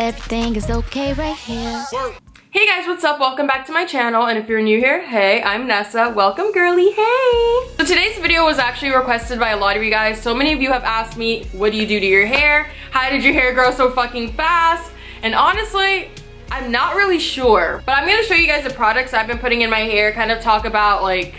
everything is okay right here. Hey guys, what's up? Welcome back to my channel, and if you're new here, hey, I'm Vanessa. Welcome, girly, hey! So today's video was actually requested by a lot of you guys. So many of you have asked me, what do you do to your hair? How did your hair grow so fucking fast? And honestly, I'm not really sure. But I'm gonna show you guys the products I've been putting in my hair, kind of talk about like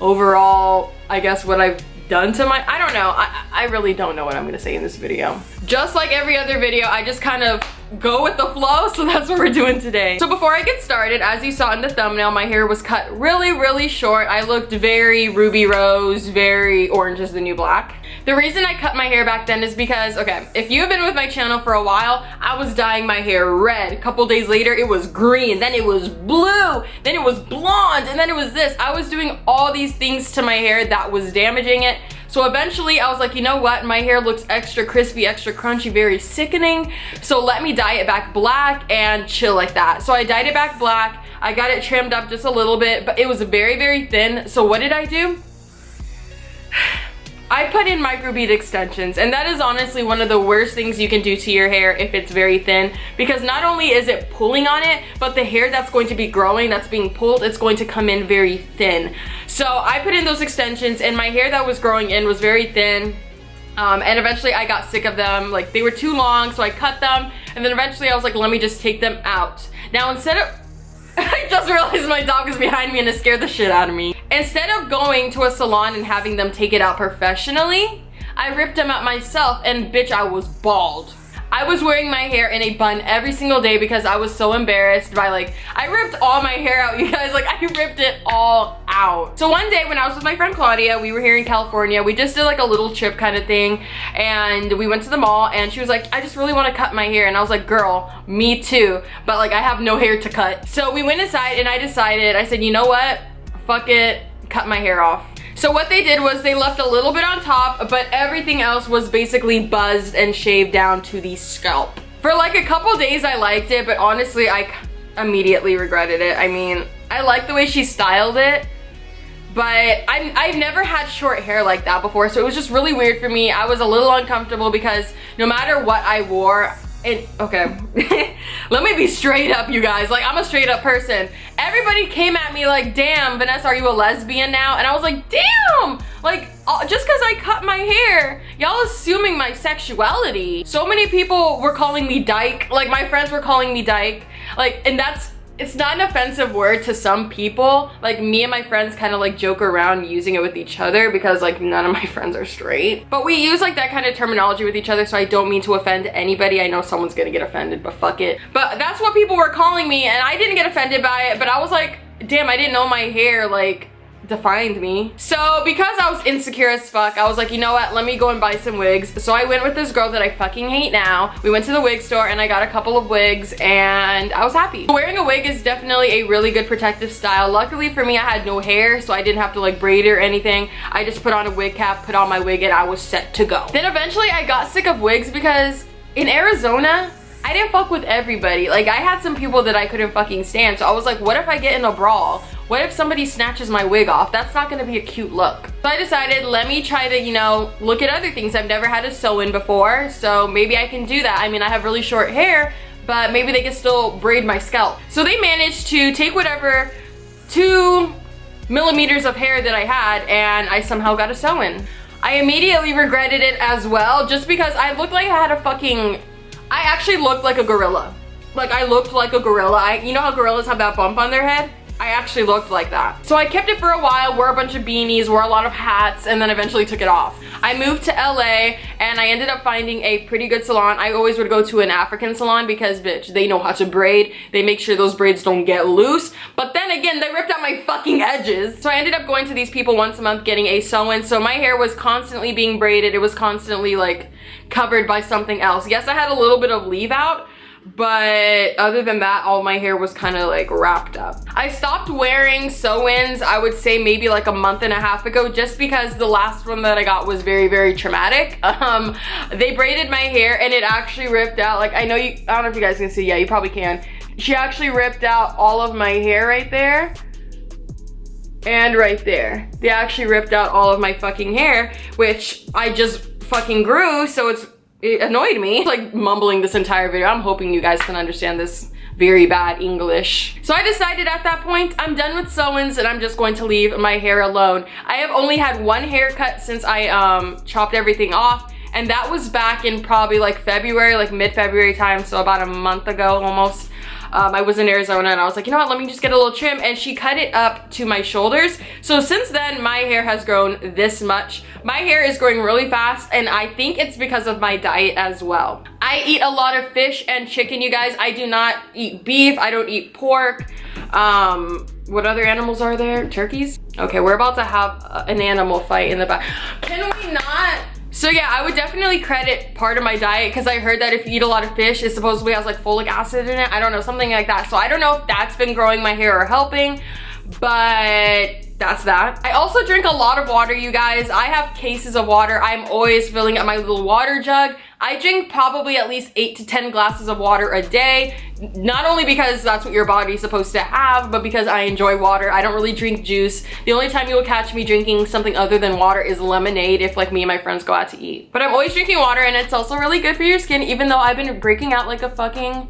overall, I guess, what I've done to my, I don't know. I really don't know what I'm gonna say in this video. Just like every other video, I just kind of go with the flow, so that's what we're doing today. So before I get started, as you saw in the thumbnail, my hair was cut really short. I looked very ruby rose, very orange is the new black. The reason I cut my hair back then is because, okay, if you have been with my channel for a while, I was dyeing my hair red. A couple days later, it was green, then it was blue, then it was blonde, and then it was this. I was doing all these things to my hair that was damaging it. So eventually I was like, you know what? My hair looks extra crispy, extra crunchy, very sickening. So let me dye it back black and chill like that. So I dyed it back black. I got it trimmed up just a little bit, but it was very thin. So what did I do? I put in microbead extensions, and that is honestly one of the worst things you can do to your hair if it's very thin, because not only is it pulling on it, but the hair that's going to be growing, that's being pulled, it's going to come in very thin. So I put in those extensions, and my hair that was growing in was very thin. And eventually I got sick of them. Like, they were too long, so I cut them, and then eventually I was like, let me just take them out. Now instead of, I just realized my dog is behind me and it scared the shit out of me. Instead of going to a salon and having them take it out professionally, I ripped them out myself, and bitch, I was bald. I was wearing my hair in a bun every single day because I was so embarrassed by, like, I ripped all my hair out, you guys. Like, I ripped it all out. So one day when I was with my friend Claudia, we were here in California, we just did like a little trip kind of thing, and we went to the mall, and she was like, I just really want to cut my hair. And I was like, girl, me too, but like I have no hair to cut. So we went inside, and I said, you know what? Fuck it, cut my hair off. So what they did was they left a little bit on top, but everything else was basically buzzed and shaved down to the scalp. For like a couple days I liked it, but honestly I immediately regretted it. I mean, I like the way she styled it, but I've never had short hair like that before, so it was just really weird for me. I was a little uncomfortable because no matter what I wore, okay, let me be straight up, you guys. Like, I'm a straight up person. Everybody came at me like, damn, Vanessa, are you a lesbian now? And I was like, damn, like, just because I cut my hair, y'all assuming my sexuality. So many people were calling me dyke. Like, my friends were calling me dyke. Like, and it's not an offensive word to some people. Like, me and my friends kind of like joke around using it with each other because like none of my friends are straight. But we use like that kind of terminology with each other, so I don't mean to offend anybody. I know someone's gonna get offended, but fuck it. But that's what people were calling me, and I didn't get offended by it, but I was like, damn, I didn't know my hair like defined me. So because I was insecure as fuck, I was like, you know what, let me go and buy some wigs. So I went with this girl that I fucking hate now. We went to the wig store and I got a couple of wigs, and I was happy. Wearing a wig is definitely a really good protective style. Luckily for me, I had no hair, so I didn't have to like braid it or anything. I just put on a wig cap, put on my wig, and I was set to go. Then eventually I got sick of wigs because in Arizona, I didn't fuck with everybody. Like, I had some people that I couldn't fucking stand, so I was like, what if I get in a brawl? What if somebody snatches my wig off? That's not gonna be a cute look. So I decided, let me try to, you know, look at other things. I've never had a sew-in before, so maybe I can do that. I mean, I have really short hair, but maybe they can still braid my scalp. So they managed to take whatever 2 millimeters of hair that I had, and I somehow got a sew-in. I immediately regretted it as well, just because I looked like I had a fucking, I actually looked like a gorilla. Like, I looked like a gorilla. You know how gorillas have that bump on their head? I actually looked like that. So I kept it for a while, wore a bunch of beanies, wore a lot of hats, and then eventually took it off. I moved to LA, and I ended up finding a pretty good salon. I always would go to an African salon because, bitch, they know how to braid. They make sure those braids don't get loose. But then again, they ripped out my fucking edges. So I ended up going to these people once a month getting a sew-in. So my hair was constantly being braided. It was constantly like covered by something else. Yes, I had a little bit of leave out, but other than that, all my hair was kind of like wrapped up. I stopped wearing sew-ins, I would say maybe like a month and a half ago, just because the last one that I got was very traumatic. They braided my hair and it actually ripped out. Like, I don't know if you guys can see. Yeah, you probably can. She actually ripped out all of my hair right there and right there. They actually ripped out all of my fucking hair, which I just fucking grew, so it's it annoyed me, like mumbling this entire video. I'm hoping you guys can understand this very bad English. So I decided at that point, I'm done with sew-ins and I'm just going to leave my hair alone. I have only had one haircut since I chopped everything off, and that was back in probably like February, like mid-February time, so about a month ago almost. I was in Arizona and I was like, you know what, let me just get a little trim, and she cut it up to my shoulders. So since then, my hair has grown this much. My hair is growing really fast, and I think it's because of my diet as well. I eat a lot of fish and chicken, you guys. I do not eat beef, I don't eat pork. What other animals are there? Turkeys? Okay, we're about to have an animal fight in the back. Can we not? So yeah, I would definitely credit part of my diet, because I heard that if you eat a lot of fish, it supposedly has like folic acid in it. I don't know, something like that. So I don't know if that's been growing my hair or helping, but that's that. I also drink a lot of water, you guys. I have cases of water. I'm always filling up my little water jug. I drink probably at least 8 to 10 glasses of water a day. Not only because that's what your body's supposed to have, but because I enjoy water. I don't really drink juice. The only time you will catch me drinking something other than water is lemonade if like me and my friends go out to eat. But I'm always drinking water, and it's also really good for your skin, even though I've been breaking out like a fucking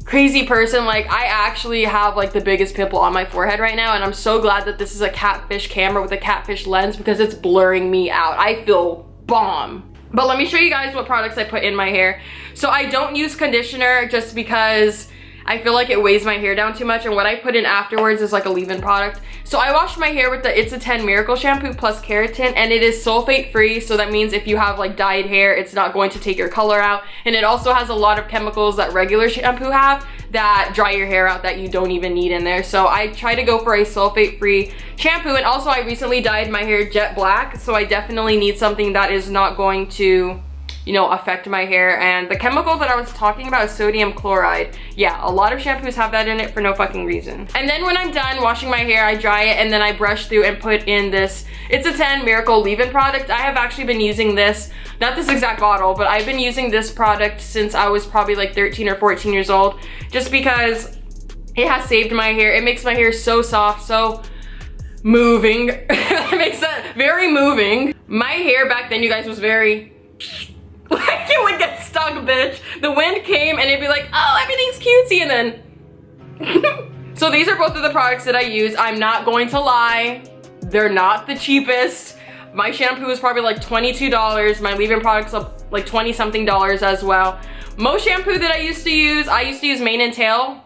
crazy person. Like, I actually have like the biggest pimple on my forehead right now, and I'm so glad that this is a catfish camera with a catfish lens, because it's blurring me out. I feel bomb. But let me show you guys what products I put in my hair. So I don't use conditioner just because I feel like it weighs my hair down too much, and what I put in afterwards is like a leave-in product. So I wash my hair with the It's a 10 Miracle Shampoo plus Keratin, and it is sulfate free, so that means if you have like dyed hair, it's not going to take your color out. And it also has a lot of chemicals that regular shampoo have that dry your hair out that you don't even need in there. So I try to go for a sulfate free shampoo, and also I recently dyed my hair jet black, so I definitely need something that is not going to, you know, affect my hair. And the chemical that I was talking about is sodium chloride. Yeah, a lot of shampoos have that in it for no fucking reason. And then when I'm done washing my hair, I dry it, and then I brush through and put in this It's a 10 Miracle leave-in product. I have actually been using this, not this exact bottle, but I've been using this product since I was probably like 13 or 14 years old, just because it has saved my hair. It makes my hair so soft, so moving. It makes it very moving. My hair back then, you guys, was very like it would get stuck, bitch. The wind came and it'd be like, oh, everything's cutesy, and then so these are both of the products that I use. I'm not going to lie, they're not the cheapest. My shampoo is probably like $22. My leave-in products are like 20 something dollars as well. Most shampoo that I used to use Mane and Tail,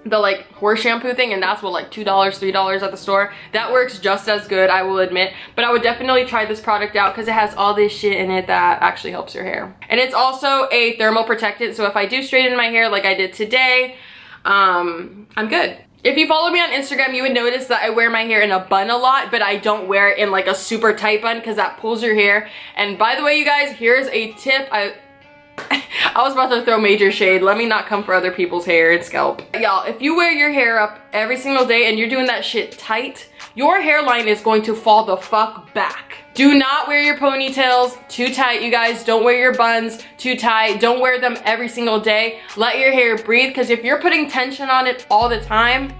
the like horse shampoo thing, and that's what, like $2, $3 at the store. That works just as good, I will admit, but I would definitely try this product out because it has all this shit in it that actually helps your hair. And it's also a thermal protectant, so if I do straighten my hair like I did today, I'm good. If you follow me on Instagram, you would notice that I wear my hair in a bun a lot, but I don't wear it in like a super tight bun because that pulls your hair. And by the way, you guys, here's a tip. I was about to throw major shade. Let me not come for other people's hair and scalp. Y'all, if you wear your hair up every single day and you're doing that shit tight, your hairline is going to fall the fuck back. Do not wear your ponytails too tight, you guys. Don't wear your buns too tight. Don't wear them every single day. Let your hair breathe, because if you're putting tension on it all the time,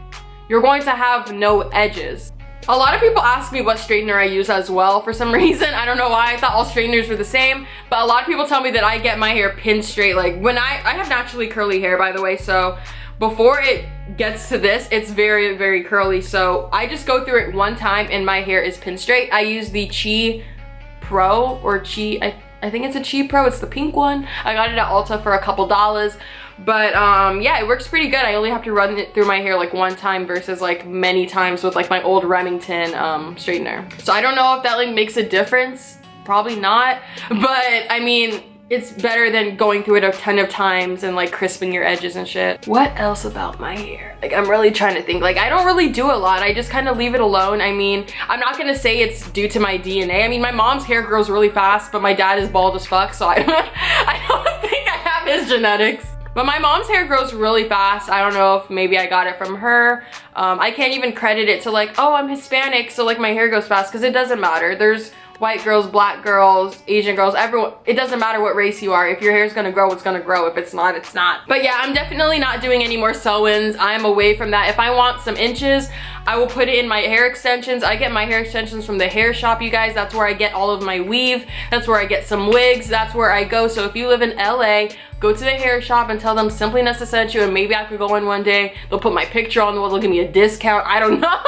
you're going to have no edges. A lot of people ask me what straightener I use as well for some reason. I don't know why. I thought all straighteners were the same, but a lot of people tell me that I get my hair pin straight. Like when I have naturally curly hair, by the way, so before it gets to this, it's very, very curly. So I just go through it one time and my hair is pin straight. I use the Chi Pro or Chi, I think it's a Chi Pro, it's the pink one. I got it at Ulta for a couple dollars. But yeah, it works pretty good. I only have to run it through my hair like one time versus like many times with like my old Remington straightener. So I don't know if that like makes a difference. Probably not. But I mean, it's better than going through it a ton of times and like crisping your edges and shit. What else about my hair? Like, I'm really trying to think. Like, I don't really do a lot. I just kind of leave it alone. I mean, I'm not gonna say it's due to my DNA. I mean, my mom's hair grows really fast, but my dad is bald as fuck, so I don't think I have his genetics. But my mom's hair grows really fast. I don't know if maybe I got it from her. I can't even credit it to like, oh, I'm Hispanic, so like my hair goes fast, because it doesn't matter. There's white girls, black girls, Asian girls, everyone. It doesn't matter what race you are. If your hair is gonna grow, it's gonna grow. If it's not, it's not. But yeah, I'm definitely not doing any more sew-ins. I'm away from that. If I want some inches, I will put it in my hair extensions. I get my hair extensions from the hair shop, you guys. That's where I get all of my weave. That's where I get some wigs. That's where I go. So if you live in LA, go to the hair shop and tell them Simply Nessa sent you, and maybe I could go in one day. They'll put my picture on the wall. They'll give me a discount. I don't know.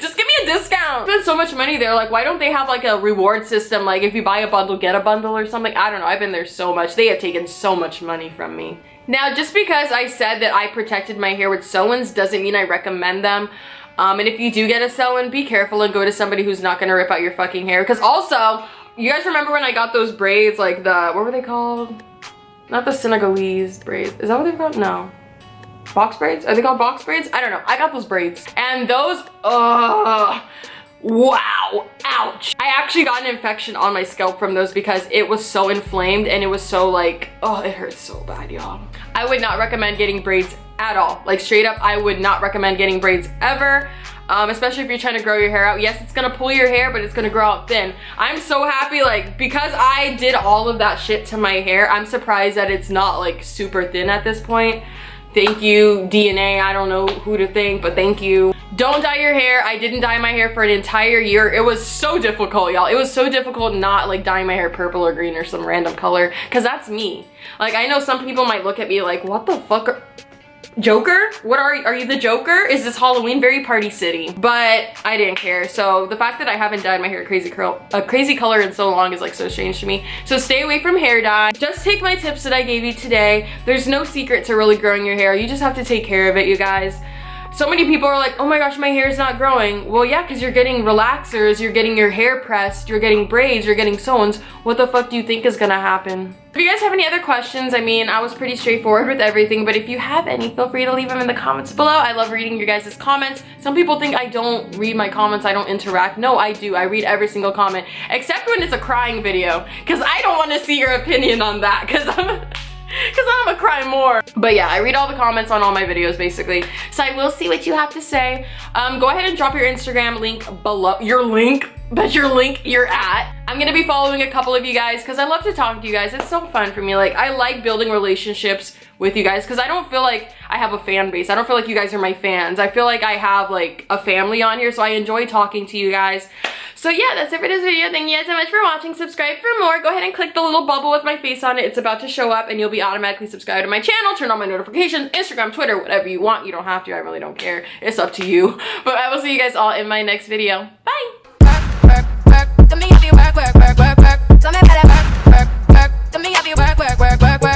Just give me a discount. I spend so much money there. Like, why don't they have like a reward system? Like, if you buy a bundle, get a bundle or something. I don't know. I've been there so much. They have taken so much money from me. Now, just because I said that I protected my hair with sew-ins doesn't mean I recommend them. And if you do get a sew-in, be careful and go to somebody who's not gonna rip out your fucking hair. Because also, you guys remember when I got those braids, like the, what were they called? Not the Senegalese braids. Is that what they're called? No. Box braids? Are they called box braids? I don't know. I got those braids. And those, wow, ouch. I actually got an infection on my scalp from those because it was so inflamed and it was so like, oh, it hurts so bad, y'all. I would not recommend getting braids at all. Like, straight up, I would not recommend getting braids ever. Especially if you're trying to grow your hair out. Yes, it's gonna pull your hair, but it's gonna grow out thin. I'm so happy, like, because I did all of that shit to my hair, I'm surprised that it's not like super thin at this point. Thank you, DNA. I don't know who to thank, but thank you. Don't dye your hair. I didn't dye my hair for an entire year. It was so difficult, y'all. It was so difficult not like dyeing my hair purple or green or some random color, because that's me. Like, I know some people might look at me like, what the fuck are Joker? What are you the Joker? Is this Halloween? Very party city. But I didn't care. So the fact that I haven't dyed my hair a crazy color in so long is like so strange to me. So stay away from hair dye. Just take my tips that I gave you today. There's no secret to really growing your hair. You just have to take care of it, you guys. So many people are like, oh my gosh, my hair is not growing. Well, yeah, because you're getting relaxers, you're getting your hair pressed, you're getting braids, you're getting sew-ins. What the fuck do you think is gonna happen? If you guys have any other questions, I mean, I was pretty straightforward with everything, but if you have any, feel free to leave them in the comments below. I love reading your guys' comments. Some people think I don't read my comments, I don't interact. No, I do. I read every single comment, except when it's a crying video, because I don't want to see your opinion on that, because I'm gonna cry more. But yeah, I read all the comments on all my videos basically, so I will see what you have to say. Go ahead and drop your Instagram link below. Your link you're at. I'm gonna be following a couple of you guys because I love to talk to you guys. It's so fun for me. Like, I like building relationships with you guys because I don't feel like I have a fan base. I don't feel like you guys are my fans. I feel like I have like a family on here, so I enjoy talking to you guys. So yeah, that's it for this video. Thank you guys so much for watching. Subscribe for more. Go ahead and click the little bubble with my face on it. It's about to show up and you'll be automatically subscribed to my channel. Turn on my notifications, Instagram, Twitter, whatever you want. You don't have to. I really don't care. It's up to you. But I will see you guys all in my next video. Bye. Work, work, work. To me, have you work, work, work, work, work. So me better work, work, work. To me, have you work, work, work, work, work.